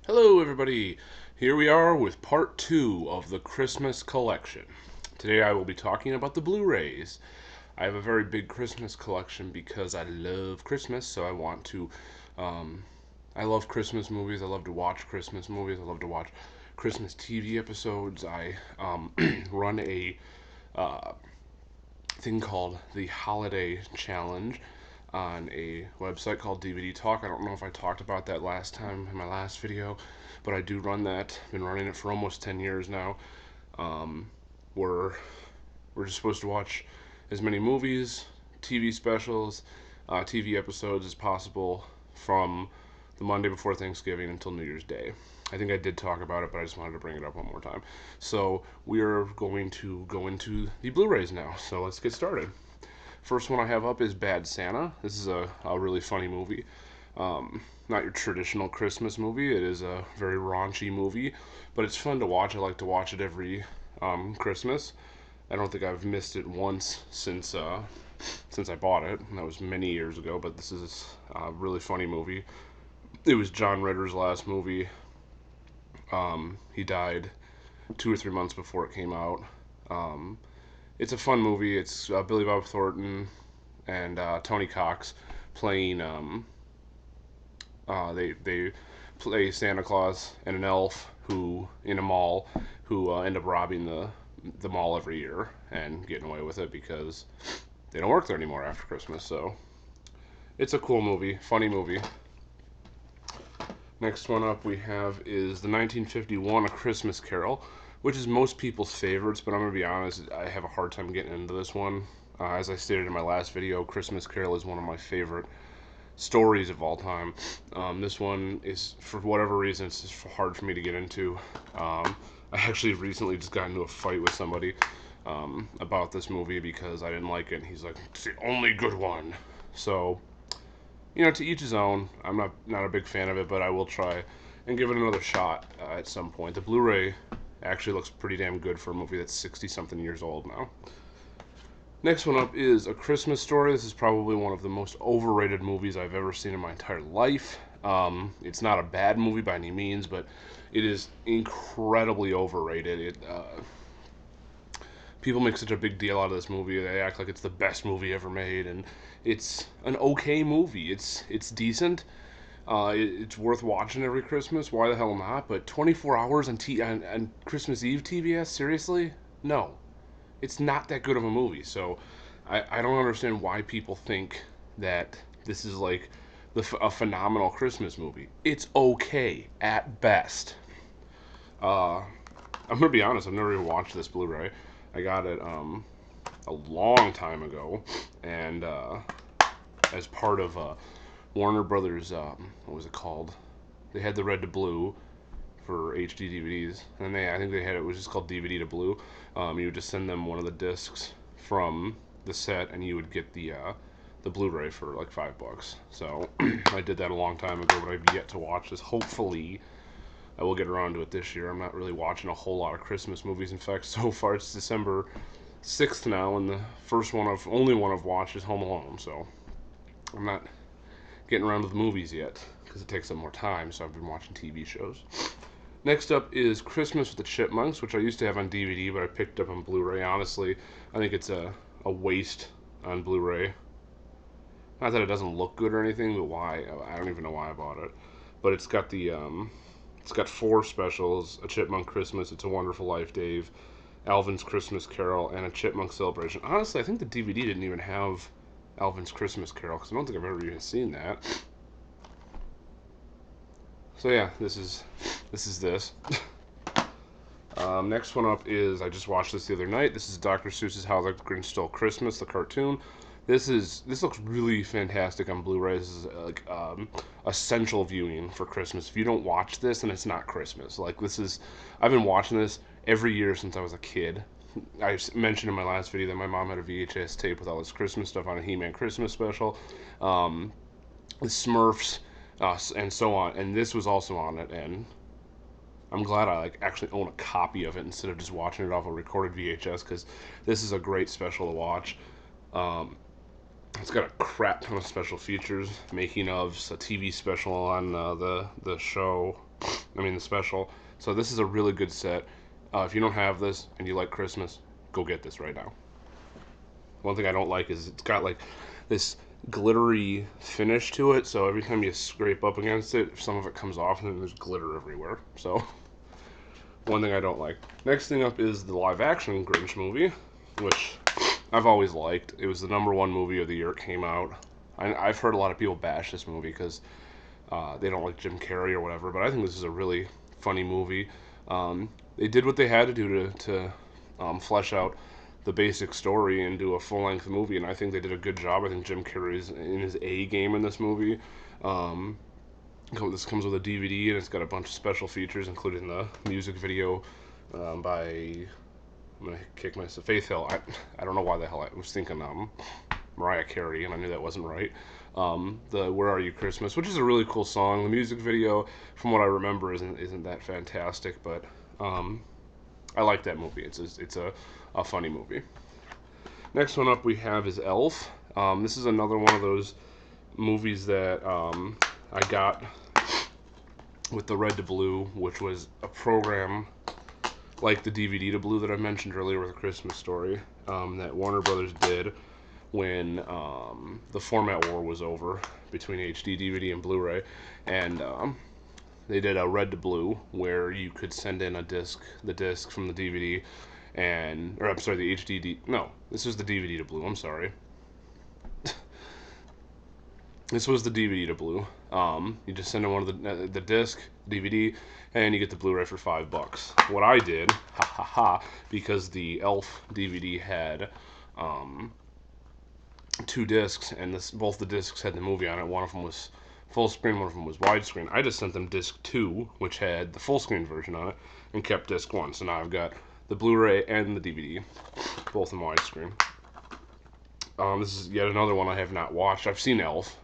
Hello, everybody. Here we are with part 2 of the Christmas collection. Today I will be talking about the Blu-Rays. I have a very big Christmas collection because I love Christmas, so I want to. Um, I love Christmas movies. I love to watch Christmas movies. I love to watch Christmas TV episodes. I run a uh, thing called the Holiday Challenge on a website called DVD Talk. I don't know if I talked about that last time in my last video, but I do run that. Been running it for almost 10 years now. Um, we're we're just supposed to watch as many movies, TV specials, TV episodes as possible from the Monday before Thanksgiving until New Year's Day. I think I did talk about it, but I just wanted to bring it up one more time. So we are going to go into the Blu-rays now. So let's get started. First one I have up is Bad Santa. This is a really funny movie. Not your traditional Christmas movie. It is a very raunchy movie, but it's fun to watch. I like to watch it every Christmas. I don't think I've missed it once since I bought it. That was many years ago, but this is a really funny movie. It was John Ritter's last movie. He died 2 or 3 months before it came out. Um, it's a fun movie. It's Billy Bob Thornton and Tony Cox playing. They play Santa Claus and an elf who in a mall who end up robbing the mall every year and getting away with it because they don't work there anymore after Christmas. So it's a cool movie, funny movie. Next one up we have is the 1951 A Christmas Carol, which is most people's favorites, but I'm going to be honest, I have a hard time getting into this one. As I stated in my last video, Christmas Carol is one of my favorite stories of all time. This one is, for whatever reason, it's just hard for me to get into. I actually recently just got into a fight with somebody about this movie because I didn't like it, and he's like, it's the only good one. So, to each his own. I'm not a big fan of it, but I will try and give it another shot at some point. The Blu-ray actually looks pretty damn good for a movie that's 60-something years old now. Next one up is A Christmas Story. This is probably one of the most overrated movies I've ever seen in my entire life. It's not a bad movie by any means, but it is incredibly overrated. People make such a big deal out of this movie. They act like it's the best movie ever made, and it's an okay movie. It's decent. It's worth watching every Christmas. Why the hell not? But 24 hours on Christmas Eve TBS? Seriously? No. It's not that good of a movie. So I don't understand why people think that this is like a phenomenal Christmas movie. It's okay at best. Uh, I'm gonna be honest. I've never even watched this Blu-ray. I got it a long time ago, and as part of Warner Brothers. What was it called? They had the red to blue for HD DVDs, and I think they had it was just called DVD to blue. You would just send them one of the discs from the set, and you would get the Blu-ray for like $5. So I did that a long time ago, but I've yet to watch this. Hopefully, I will get around to it this year. I'm not really watching a whole lot of Christmas movies. In fact, so far it's December 6th now, and the only one I've watched is Home Alone. So I'm not getting around to the movies yet because it takes up more time. So I've been watching TV shows. Next up is Christmas with the Chipmunks, which I used to have on DVD, but I picked up on Blu-ray. Honestly, I think it's a waste on Blu-ray. Not that it doesn't look good or anything, but why? I don't even know why I bought it. But it's got 4 specials: A Chipmunk Christmas, It's a Wonderful Life, Dave, Alvin's Christmas Carol, and A Chipmunk Celebration. Honestly, I think the DVD didn't even have Alvin's Christmas Carol because I don't think I've ever even seen that. So yeah, this is this. Next one up is I just watched this the other night. This is Dr. Seuss's How the Grinch Stole Christmas, the cartoon. This looks really fantastic on Blu-ray. This is like essential viewing for Christmas. If you don't watch this, then it's not Christmas. I've been watching this every year since I was a kid. I mentioned in my last video that my mom had a VHS tape with all this Christmas stuff on a He-Man Christmas special, the Smurfs, and so on. And this was also on it, and I'm glad I actually own a copy of it instead of just watching it off a recorded VHS because this is a great special to watch. Um, it's got a crap ton of special features, making ofs, a TV special on the show, I mean the special. So this is a really good set. If you don't have this and you like Christmas, go get this right now. One thing I don't like is it's got like this glittery finish to it, so every time you scrape up against it, some of it comes off and then there's glitter everywhere. So one thing I don't like. Next thing up is the live action Grinch movie, which I've always liked. It was the number one movie of the year it came out. I've heard a lot of people bash this movie because they don't like Jim Carrey or whatever, but I think this is a really funny movie. They did what they had to do to flesh out the basic story and do a full length movie, and I think they did a good job. I think Jim Carrey's in his A game in this movie. Um, this comes with a DVD and it's got a bunch of special features, including the music video by I'm gonna kick myself. Faith Hill. I don't know why the hell I was thinking Mariah Carey, and I knew that wasn't right. The "Where Are You Christmas," which is a really cool song. The music video, from what I remember, isn't that fantastic, but I like that movie. It's a funny movie. Next one up we have is Elf. This is another one of those movies that I got with the Red to Blue, which was a program like the DVD to Blue that I mentioned earlier with A Christmas Story that Warner Brothers did when the format war was over between HD, DVD, and Blu-ray, and they did a Red to Blue where you could send in the disc from the DVD, or I'm sorry, the HD. No, this was the DVD to Blue. I'm sorry. This was the DVD to Blue. You just send in one of the disc, DVD, and you get the Blu-ray for $5. What I did, ha ha ha, because the Elf DVD had two discs, and both the discs had the movie on it. One of them was full screen, one of them was widescreen. I just sent them disc 2, which had the full screen version on it, and kept disc 1. So now I've got the Blu-ray and the DVD, both in widescreen. This is yet another one I have not watched. I've seen Elf.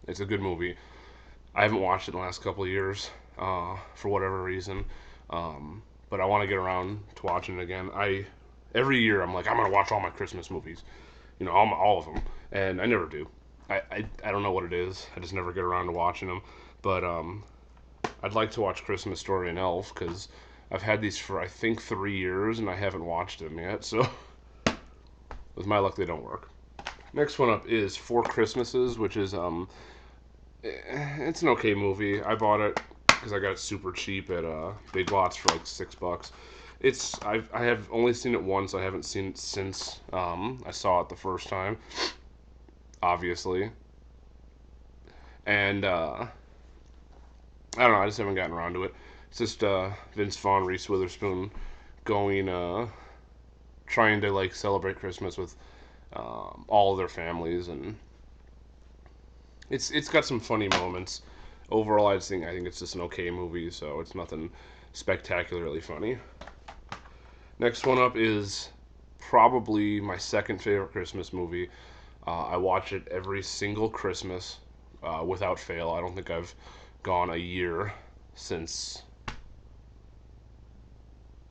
It's a good movie. I haven't watched it in the last couple of years for whatever reason, but I want to get around to watching it again. Every year I'm like, I'm gonna watch all my Christmas movies, all of them, and I never do. I don't know what it is. I just never get around to watching them. But I'd like to watch Christmas Story and Elf because I've had these for I think 3 years and I haven't watched them yet. So with my luck, they don't work. Next one up is Four Christmases, which is it's an okay movie. I bought it because I got it super cheap at Big Lots for like $6. I have only seen it once. I haven't seen it since I saw it the first time, obviously. And I don't know. I just haven't gotten around to it. It's just Vince Vaughn, Reese Witherspoon going trying to like celebrate Christmas with all of their families, and it's got some funny moments. Overall, I think it's just an okay movie, so it's nothing spectacularly funny. Next one up is probably my second favorite Christmas movie. I watch it every single Christmas without fail. I don't think I've gone a year since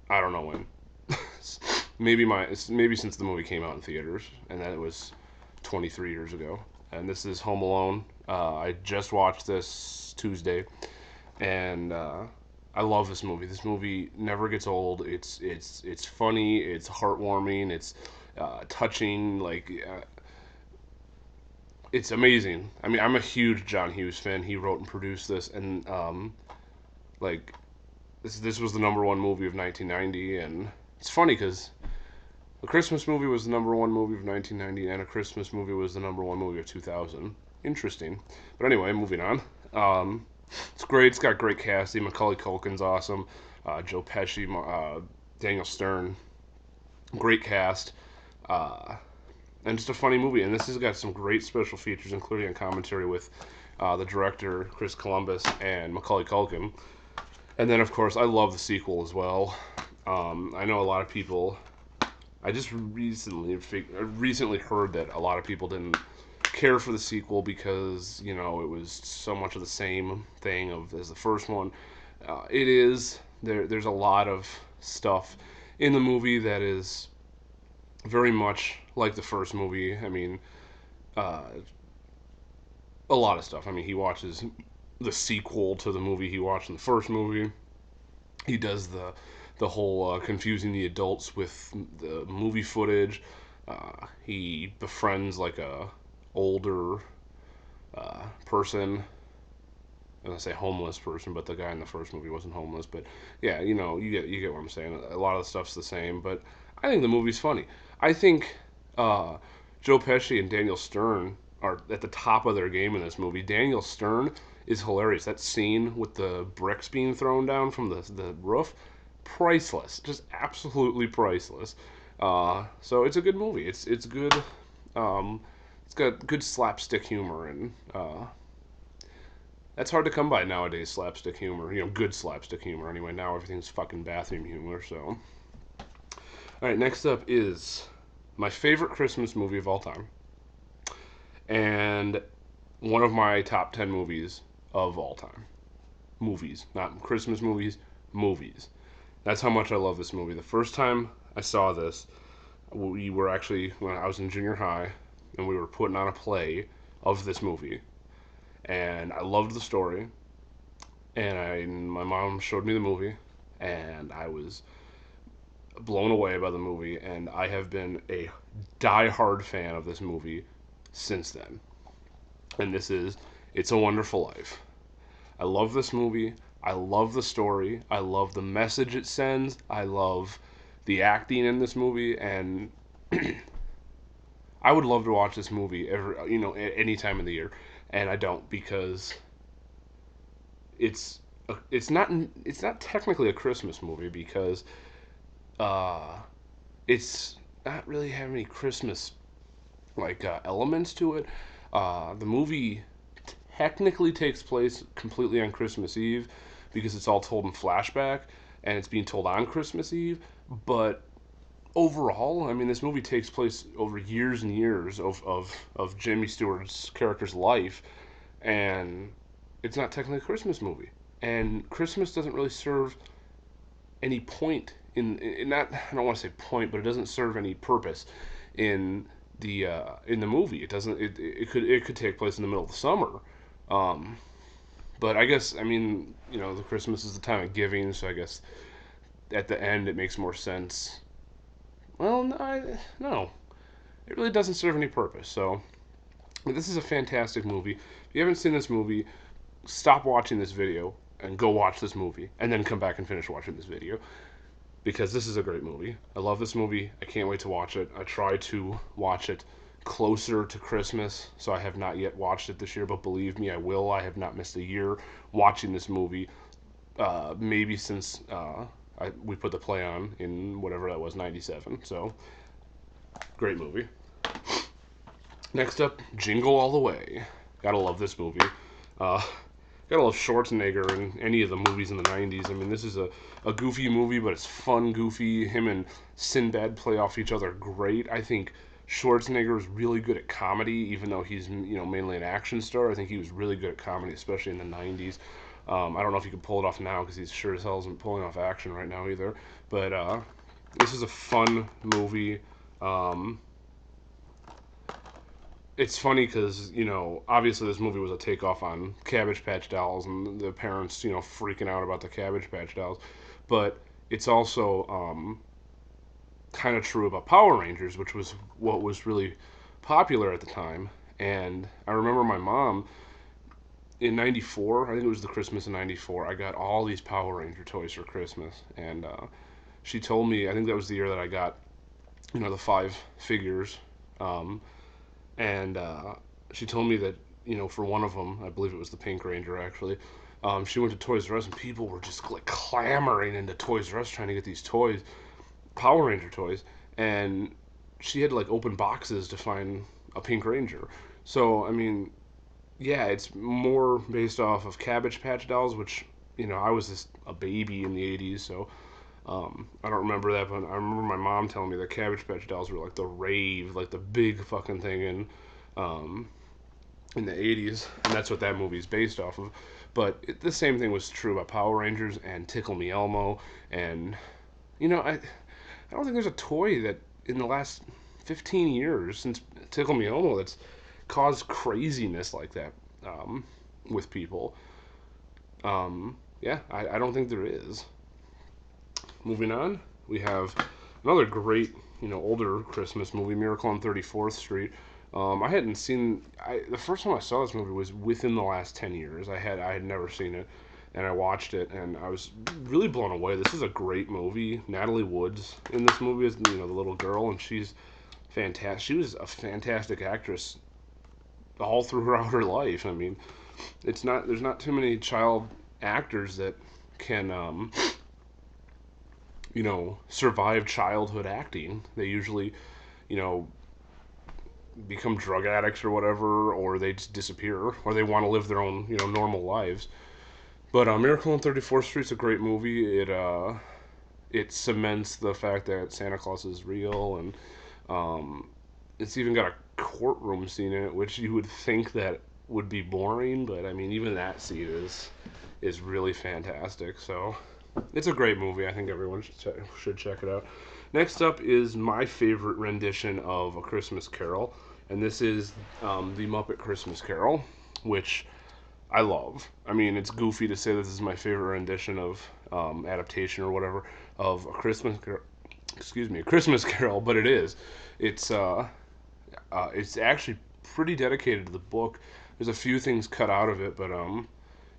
I don't know when. Maybe since the movie came out in theaters, and that was 23 years ago. And this is Home Alone. I just watched this Tuesday, and I love this movie. This movie never gets old. It's funny. It's heartwarming. It's touching. It's amazing. I mean, I'm a huge John Hughes fan. He wrote and produced this, and like this was the number one movie of 1990. And it's funny because a Christmas movie was the number one movie of 1990, and a Christmas movie was the number one movie of 2000. Interesting. But anyway, moving on. It's great. It's got great casting. Macaulay Culkin's awesome. Joe Pesci, Daniel Stern. Great cast. And just a funny movie. And this has got some great special features, including a commentary with the director, Chris Columbus, and Macaulay Culkin. And then, of course, I love the sequel as well. I know a lot of people. I just recently heard that a lot of people didn't care for the sequel because it was so much of the same thing as the first one. It is there's a lot of stuff in the movie that is very much like the first movie. I mean, a lot of stuff. I mean, he watches the sequel to the movie he watched in the first movie. He does the whole confusing the adults with the movie footage. He befriends like a older person. I'm gonna say homeless person, but the guy in the first movie wasn't homeless. But yeah, you get what I'm saying. A lot of the stuff's the same, but I think the movie's funny. I think uh, Joe Pesci and Daniel Stern are at the top of their game in this movie. Daniel Stern is hilarious. That scene with the bricks being thrown down from the roof, priceless, just absolutely priceless. So it's a good movie. It's good. Um, it's got good slapstick humor, and that's hard to come by nowadays. Slapstick humor, good slapstick humor. Anyway, now everything's fucking bathroom humor. So, all right, next up is my favorite Christmas movie of all time, and one of my top 10 movies of all time. Movies, not Christmas movies, movies. That's how much I love this movie. The first time I saw this, we were actually, when I was in junior high, and we were putting on a play of this movie. And I loved the story. And my mom showed me the movie, and I was blown away by the movie. And I have been a die-hard fan of this movie since then. And this is It's a Wonderful Life. I love this movie. I love the story. I love the message it sends. I love the acting in this movie, and I would love to watch this movie any time of the year, and I don't because it's it's not technically a Christmas movie because uh, it's not really having any Christmas elements to it. The movie technically takes place completely on Christmas Eve because it's all told in flashback and it's being told on Christmas Eve. But overall, I mean, this movie takes place over years and years of Jimmy Stewart's character's life, and it's not technically a Christmas movie. And Christmas doesn't really serve any point in not I don't want to say point, but it doesn't serve any purpose in the movie. It doesn't. It could take place in the middle of the summer. Um, but I guess I mean the Christmas is the time of giving, so I guess at the end it makes more sense. Well, no, it really doesn't serve any purpose. So this is a fantastic movie. If you haven't seen this movie, stop watching this video and go watch this movie, and then come back and finish watching this video because this is a great movie. I love this movie. I can't wait to watch it. I try to watch it closer to Christmas, so I have not yet watched it this year, but believe me, I will. I have not missed a year watching this movie, maybe since we put the play on in whatever that was, 97. So, great movie. Next up, Jingle All the Way. Gotta love this movie. Uh, gotta love Schwarzenegger in any of the movies in the 90s. I mean, this is a goofy movie, but it's fun goofy. Him and Sinbad play off each other great. I think Schwarzenegger is really good at comedy, even though he's mainly an action star. I think he was really good at comedy, especially in the 90s. I don't know if he could pull it off now because he's sure as hell isn't pulling off action right now either. But this is a fun movie. Um, it's funny because obviously this movie was a takeoff on Cabbage Patch Dolls and the parents freaking out about the Cabbage Patch Dolls, but it's also kind of true about Power Rangers, which was what was really popular at the time. And I remember my mom in '94. I think it was the Christmas in '94. I got all these Power Ranger toys for Christmas, and she told me I think that was the year that I got the five figures. Um, and she told me that for one of them, I believe it was the Pink Ranger actually. She went to Toys R Us and people were just like clamoring into Toys R Us trying to get these toys, Power Ranger toys, and she had to like open boxes to find a Pink Ranger. So I mean, yeah, it's more based off of Cabbage Patch Dolls, which I was just a baby in the '80s, so I don't remember that, but I remember my mom telling me that Cabbage Patch Dolls were like the rave, like the big fucking thing um, in the '80s, and that's what that movie is based off of. But the same thing was true about Power Rangers and Tickle Me Elmo, and I don't think there's a toy that in the last 15 years since Tickle Me Elmo that's caused craziness like that with people. Yeah, I don't think there is. Moving on, we have another great, older Christmas movie, Miracle on 34th Street. I hadn't seen. The first time I saw this movie was within the last 10 years. I had never seen it, and I watched it, and I was really blown away. This is a great movie. Natalie Wood's in this movie is the little girl, and she's fantastic. She was a fantastic actress all throughout her life. I mean, there's not too many child actors that can survive childhood acting. They usually, you know, become drug addicts or whatever, or they just disappear, or they want to live their own, normal lives. But Miracle on 34th Street's a great movie. It cements the fact that Santa Claus is real, and it's even got a courtroom scene in it, which you would think that would be boring, but I mean, even that scene is really fantastic. So it's a great movie. I think everyone should check it out. Next up is my favorite rendition of A Christmas Carol, and this is the Muppet Christmas Carol, which I love. I mean, it's goofy to say this is my favorite rendition of adaptation or whatever of a Christmas Carol, but it is. It's it's actually pretty dedicated to the book. There's a few things cut out of it, but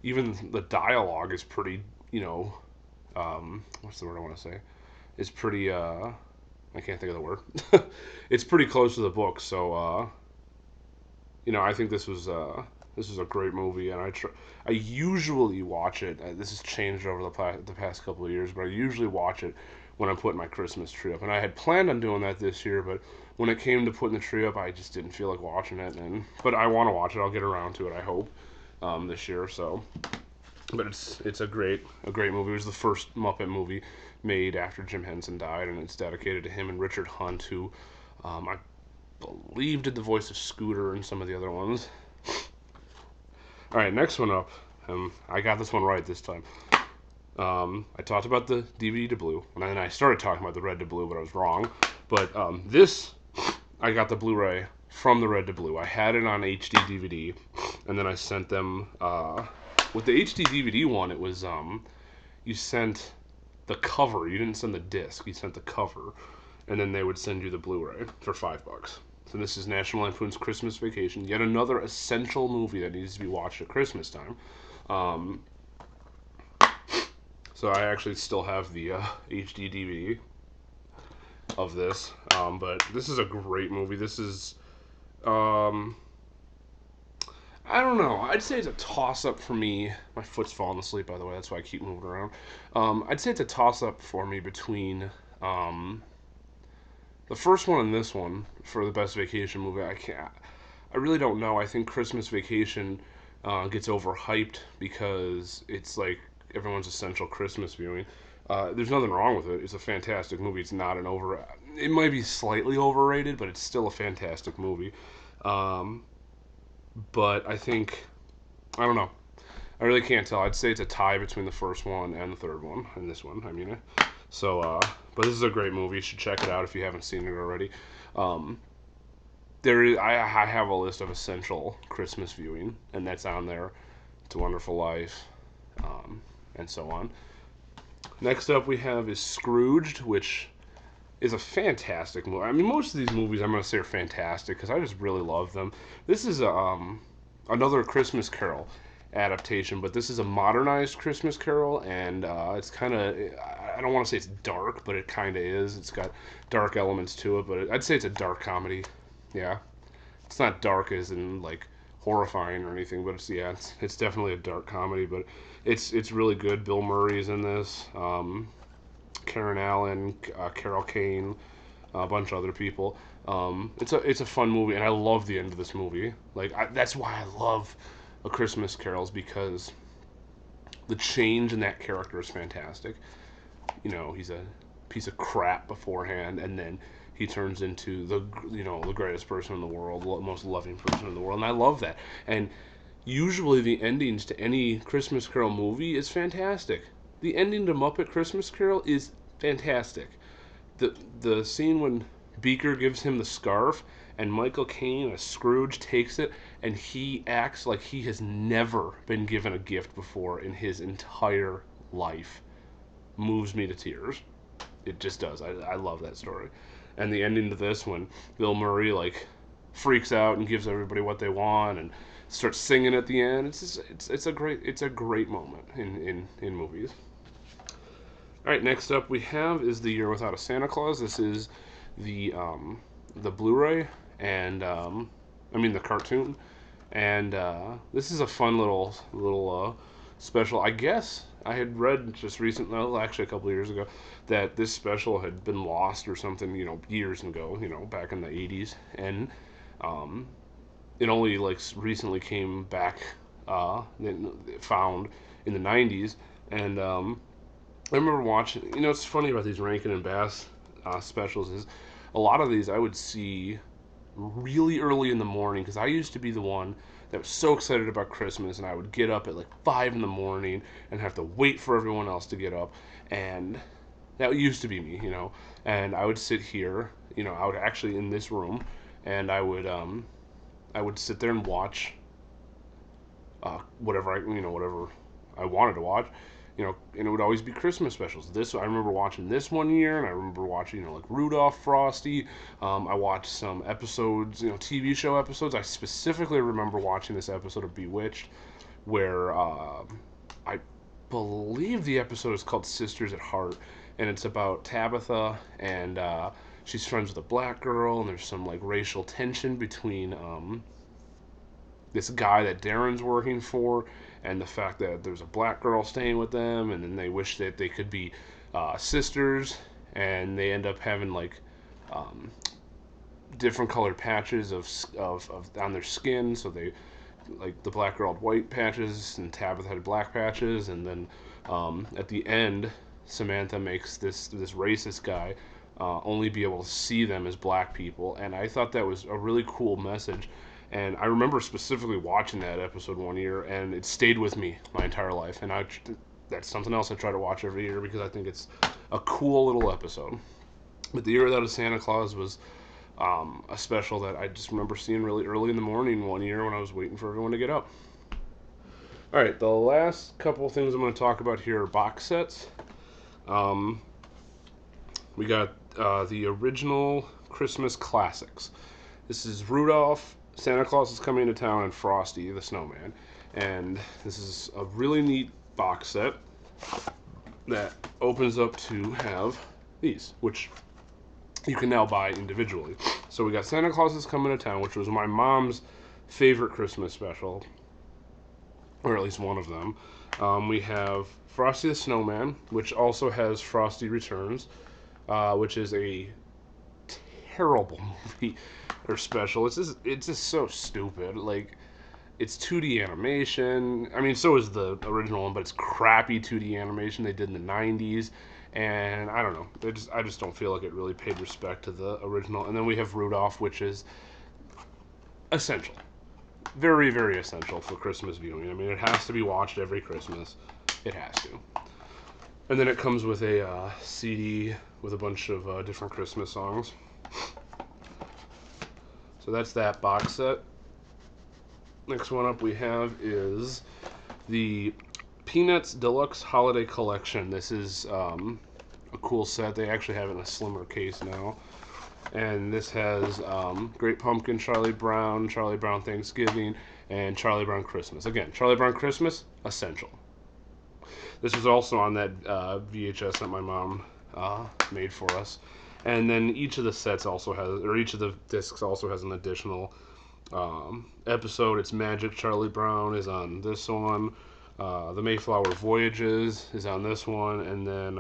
even the dialogue is pretty, what's the word I want to say? It's pretty, I can't think of the word. It's pretty close to the book, so, I think this was a great movie, and I usually watch it. This has changed over the past couple of years, but I usually watch it when I'm putting my Christmas tree up. And I had planned on doing that this year, but when it came to putting the tree up, I just didn't feel like watching it. But I want to watch it. I'll get around to it, I hope, this year. So, but it's a great movie. It was the first Muppet movie made after Jim Henson died, and it's dedicated to him and Richard Hunt, who I believe did the voice of Scooter and some of the other ones. All right, next one up. I got this one right this time. I talked about the DVD to blue, and then I started talking about the red to blue, but I was wrong. But I got the Blu-ray from the red to blue. I had it on HD DVD, and then I sent them. With the HD DVD one, it was you sent the cover. You didn't send the disc. You sent the cover, and then they would send you the Blu-ray for $5. So this is National Lampoon's Christmas Vacation, yet another essential movie that needs to be watched at Christmas time. So I actually still have the HD DVD of this, but this is a great movie. This is, I don't know. I'd say it's a toss-up for me. My foot's falling asleep, by the way. That's why I keep moving around. I'd say it's a toss-up for me between the first one and this one for the best vacation movie. I really don't know. I think Christmas Vacation gets overhyped because it's like everyone's essential Christmas viewing. There's nothing wrong with it. It's a fantastic movie. It's not an over. It might be slightly overrated, but it's still a fantastic movie. But I don't know. I really can't tell. I'd say it's a tie between the first one and the third one, and this one. I mean, so. But this is a great movie. You should check it out if you haven't seen it already. I have a list of essential Christmas viewing, and that's on there. It's a Wonderful Life, and so on. Next up we have is Scrooged, which is a fantastic movie. I mean, most of these movies I'm going to say are fantastic because I just really love them. This is another Christmas Carol adaptation, but this is a modernized Christmas Carol, and it's kind of, I don't want to say it's dark, but it kind of is. It's got dark elements to it, but I'd say it's a dark comedy. Yeah, it's not dark as in like horrifying or anything, but it's definitely a dark comedy, but it's really good. Bill Murray's in this, Karen Allen, Carol Kane, a bunch of other people. It's a fun movie, and I love the end of this movie. That's why I love A Christmas Carol's, because the change in that character is fantastic. He's a piece of crap beforehand, and then he turns into the greatest person in the world, the most loving person in the world, and I love that. And usually the endings to any Christmas Carol movie is fantastic. The ending to Muppet Christmas Carol is fantastic. The scene when Beaker gives him the scarf and Michael Caine as Scrooge takes it and he acts like he has never been given a gift before in his entire life. Moves me to tears. It just does. I love that story. And the ending to this, when Bill Murray like freaks out and gives everybody what they want and starts singing at the end, it's a great moment in movies. All right, next up we have is The Year Without a Santa Claus. This is the Blu-ray and I mean the cartoon, and this is a fun little special. I guess I had read just recently, well, actually a couple of years ago, that this special had been lost or something, years ago, back in the '80s, and um, it only like recently came back, found in the '90s, and I remember watching. It's funny about these Rankin and Bass specials is a lot of these I would see really early in the morning because I used to be the one that was so excited about Christmas, and I would get up at like 5 in the morning and have to wait for everyone else to get up, and that used to be me. And I would sit here, I would actually in this room, and I would sit there and watch whatever I wanted to watch, and it would always be Christmas specials. This I remember watching this one year, and I remember watching like Rudolph, Frosty. I watched some episodes, TV show episodes. I specifically remember watching this episode of Bewitched, where I believe the episode is called Sisters at Heart, and it's about Tabitha, and she's friends with a black girl, and there's some like racial tension between this guy that Darren's working for, and the fact that there's a black girl staying with them, and then they wish that they could be sisters, and they end up having like different colored patches of on their skin. So they, like, the black girl had white patches, and Tabitha had black patches, and then at the end, Samantha makes this racist guy only be able to see them as black people, and I thought that was a really cool message. And I remember specifically watching that episode one year, and it stayed with me my entire life. And that's something else I try to watch every year because I think it's a cool little episode. But The Year Without a Santa Claus was a special that I just remember seeing really early in the morning one year when I was waiting for everyone to get up. All right, the last couple of things I'm going to talk about here are box sets. We got the original Christmas classics. This is Rudolph, Santa Claus is Coming to Town, and Frosty the Snowman. And this is a really neat box set that opens up to have these, which you can now buy individually. So we got Santa Claus is Coming to Town, which was my mom's favorite Christmas special, or at least one of them. We have Frosty the Snowman, which also has Frosty Returns, which is a terrible movie or special. It's just so stupid. Like, it's 2D animation. I mean, so is the original one, but it's crappy 2D animation they did in the '90s, and I don't know. I just don't feel like it really paid respect to the original. And then we have Rudolph, which is essential, very, very essential for Christmas viewing. I mean, it has to be watched every Christmas. It has to. And then it comes with a CD with a bunch of different Christmas songs. So that's that box set. Next one up we have is the Peanuts Deluxe Holiday Collection. This is a cool set. They actually have it in a slimmer case now. And this has Great Pumpkin, Charlie Brown Thanksgiving, and Charlie Brown Christmas. Again, Charlie Brown Christmas, essential. This was also on that VHS that my mom made for us. And then each of the sets also has, or each of the discs also has an additional episode. It's Magic Charlie Brown is on this one. The Mayflower Voyages is on this one. And then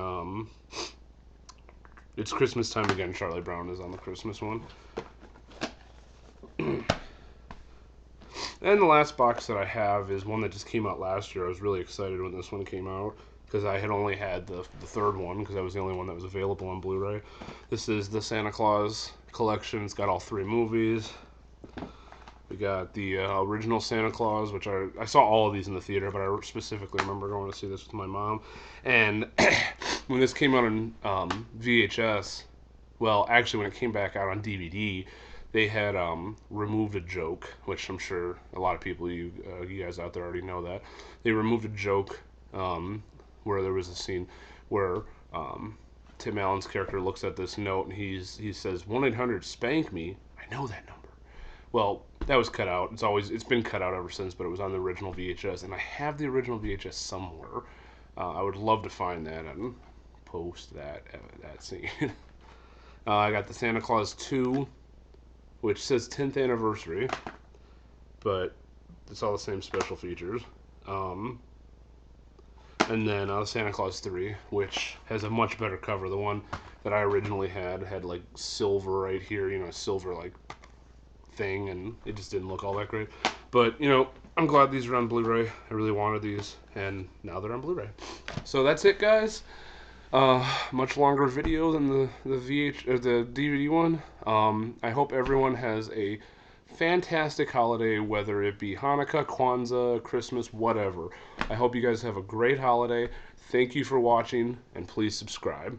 It's Christmas Time Again, Charlie Brown is on the Christmas one. And the last box that I have is one that just came out last year. I was really excited when this one came out because I had only had the third one because that was the only one that was available on Blu-ray. This is the Santa Claus collection. It's got all 3 movies. We got the original Santa Claus, which I saw all of these in the theater, but I specifically remember going to see this with my mom. And when this came out on VHS, well, actually when it came back out on DVD, they had removed a joke, which I'm sure a lot of people, you guys out there already know that. They removed a joke where there was a scene where Tim Allen's character looks at this note and he says 1-800-SPANK me. I know that number. Well, that was cut out. It's been cut out ever since, but it was on the original VHS, and I have the original VHS somewhere. I would love to find that and post that scene. I got the Santa Claus 2, which says 10th anniversary, but it's all the same special features. And then Santa Claus 3, which has a much better cover. The one that I originally had like silver right here, silver like thing, and it just didn't look all that great. But I'm glad these are on Blu-ray. I really wanted these, and now they're on Blu-ray. So that's it, guys. Much longer video than the DVD one. I hope everyone has a fantastic holiday, whether it be Hanukkah, Kwanzaa, Christmas, whatever. I hope you guys have a great holiday. Thank you for watching, and please subscribe.